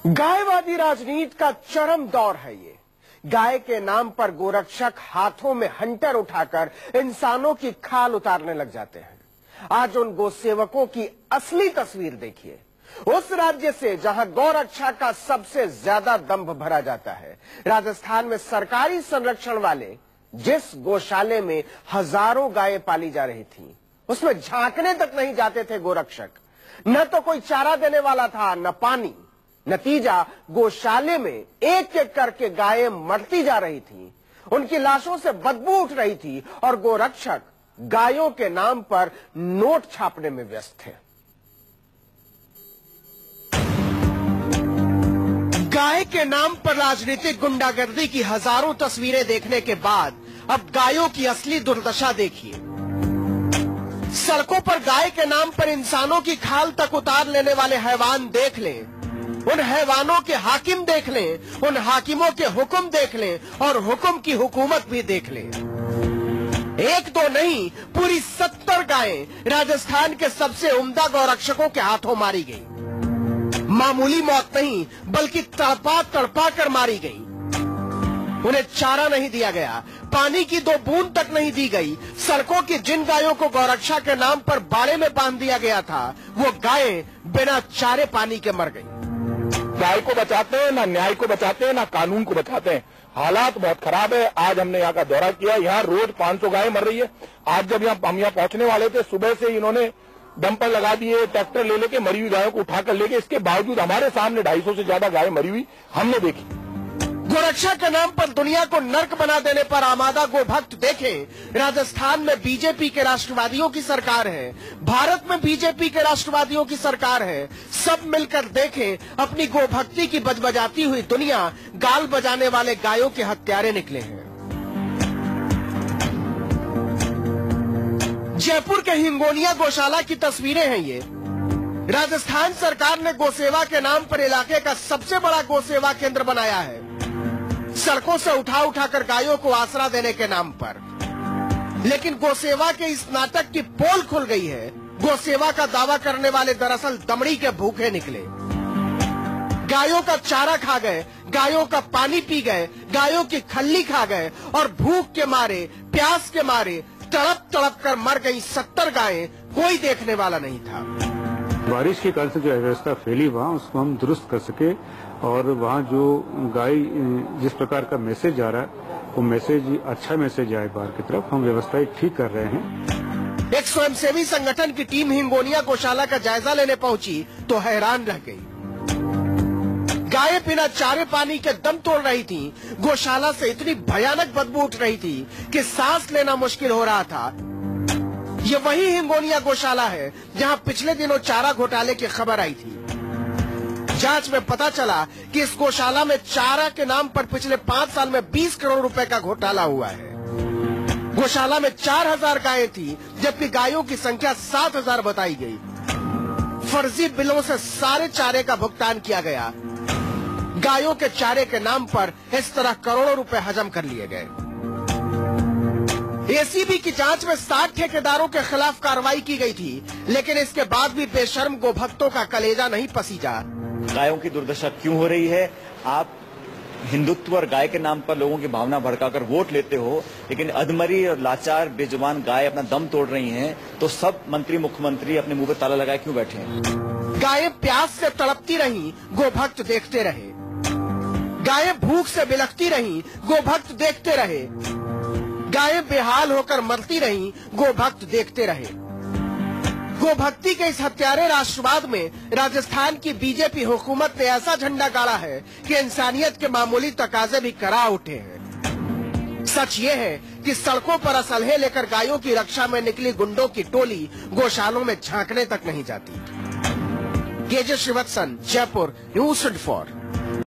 गायवादी राजनीति का चरम दौर है ये। गाय के नाम पर गोरक्षक हाथों में हंटर उठाकर इंसानों की खाल उतारने लग जाते हैं। आज उन गोसेवकों की असली तस्वीर देखिए। उस राज्य से जहां गौरक्षा का सबसे ज्यादा दंभ भरा जाता है, राजस्थान में सरकारी संरक्षण वाले जिस गौशाले में हजारों गायें पाली जा रही थी, उसमें झांकने तक नहीं जाते थे गोरक्षक। न तो कोई चारा देने वाला था, न पानी। नतीजा, गौशाले में एक एक करके गायें मरती जा रही थी, उनकी लाशों से बदबू उठ रही थी और गोरक्षक गायों के नाम पर नोट छापने में व्यस्त थे। गाय के नाम पर राजनीतिक गुंडागर्दी की हजारों तस्वीरें देखने के बाद अब गायों की असली दुर्दशा देखिए। सड़कों पर गाय के नाम पर इंसानों की खाल तक उतार लेने वाले हैवान देख लें, उन हैवानों के हाकिम देख लें, उन हाकिमों के हुक्म देख लें और हुक्म की हुकूमत भी देख लें। एक दो नहीं, पूरी 70 गायें राजस्थान के सबसे उम्दा गौरक्षकों के हाथों मारी गई। मामूली मौत नहीं, बल्कि तड़पा तड़पा कर मारी गई। उन्हें चारा नहीं दिया गया, पानी की 2 बूंद तक नहीं दी गई। सड़कों की जिन गायों को गौरक्षा के नाम पर बाड़े में बांध दिया गया था, वो गायें बिना चारे पानी के मर गई। गाय को बचाते हैं, ना न्याय को बचाते हैं, ना कानून को बचाते हैं। हालात बहुत खराब है। आज हमने यहाँ का दौरा किया, यहाँ रोज 500 गायें मर रही है। आज जब हम यहाँ पहुंचने वाले थे, सुबह से इन्होंने डंपर लगा दिए, ट्रैक्टर ले लेके मरी हुई गायों को उठाकर लेके, इसके बावजूद हमारे सामने 250 से ज्यादा गायें मरी हुई हमने देखी। गोरक्षा के नाम पर दुनिया को नर्क बना देने पर आमादा गोभक्त देखें। राजस्थान में बीजेपी के राष्ट्रवादियों की सरकार है, भारत में बीजेपी के राष्ट्रवादियों की सरकार है। सब मिलकर देखें, अपनी गोभक्ति की बजबजाती हुई दुनिया गाल बजाने वाले गायों के हत्यारे निकले हैं। जयपुर के हिंगोनिया गौशाला की तस्वीरें हैं ये। राजस्थान सरकार ने गौसेवा के नाम पर इलाके का सबसे बड़ा गौसेवा केंद्र बनाया है, सड़कों से उठा कर गायों को आसरा देने के नाम पर। लेकिन गौसेवा के इस नाटक की पोल खुल गई है। गौसेवा का दावा करने वाले दरअसल दमड़ी के भूखे निकले। गायों का चारा खा गए, गायों का पानी पी गए, गायों की खल्ली खा गए और भूख के मारे, प्यास के मारे तड़प तड़प कर मर गई 70 गायें। कोई देखने वाला नहीं था। बारिश के कारण से जो अव्यवस्था फैली वहाँ, उसको हम दुरुस्त कर सके और वहाँ जो गाय जिस प्रकार का मैसेज आ रहा है, वो मैसेज अच्छा मैसेज आए बाहर की तरफ, हम व्यवस्थाएं ठीक कर रहे हैं। एक स्वयंसेवी संगठन की टीम हिंगोनिया गौशाला का जायजा लेने पहुंची तो हैरान रह गई। गायें बिना चारे पानी के दम तोड़ रही थी। गौशाला से इतनी भयानक बदबू उठ रही थी कि सांस लेना मुश्किल हो रहा था। ये वही हिंगोनिया गौशाला है जहां पिछले दिनों चारा घोटाले की खबर आई थी। जांच में पता चला कि इस गौशाला में चारा के नाम पर पिछले 5 साल में 20 करोड़ रुपए का घोटाला हुआ है। गौशाला में 4000 गायें थी, जबकि गायों की संख्या 7000 बताई गई। फर्जी बिलों से सारे चारे का भुगतान किया गया। गायों के चारे के नाम पर इस तरह करोड़ों रुपए हजम कर लिए गए। एसीबी की जांच में 60 ठेकेदारों के खिलाफ कार्रवाई की गई थी, लेकिन इसके बाद भी बेशर्म गोभक्तों का कलेजा नहीं पसीजा। गायों की दुर्दशा क्यों हो रही है? आप हिंदुत्व और गाय के नाम पर लोगों की भावना भड़काकर वोट लेते हो, लेकिन अधमरी और लाचार बेजुबान गाय अपना दम तोड़ रही हैं, तो सब मंत्री मुख्यमंत्री अपने मुंह पे ताला लगाए क्यों बैठे हैं? गायें प्यास से तड़पती रहीं, गोभक्त देखते रहे। गायें भूख से बिलखती रहीं, गोभक्त देखते रहे। गायें बेहाल होकर मरती रहीं, गोभक्त देखते रहे। गोभक्ति के इस हत्यारे राष्ट्रवाद में राजस्थान की बीजेपी हुकूमत ने ऐसा झंडा गाड़ा है कि इंसानियत के मामूली तकाजे भी करा उठे हैं। सच ये है कि सड़कों पर असलहे लेकर गायों की रक्षा में निकली गुंडों की टोली गौशालों में झांकने तक नहीं जाती। केजे श्रीवत्सन, जयपुर, न्यूज़ 24।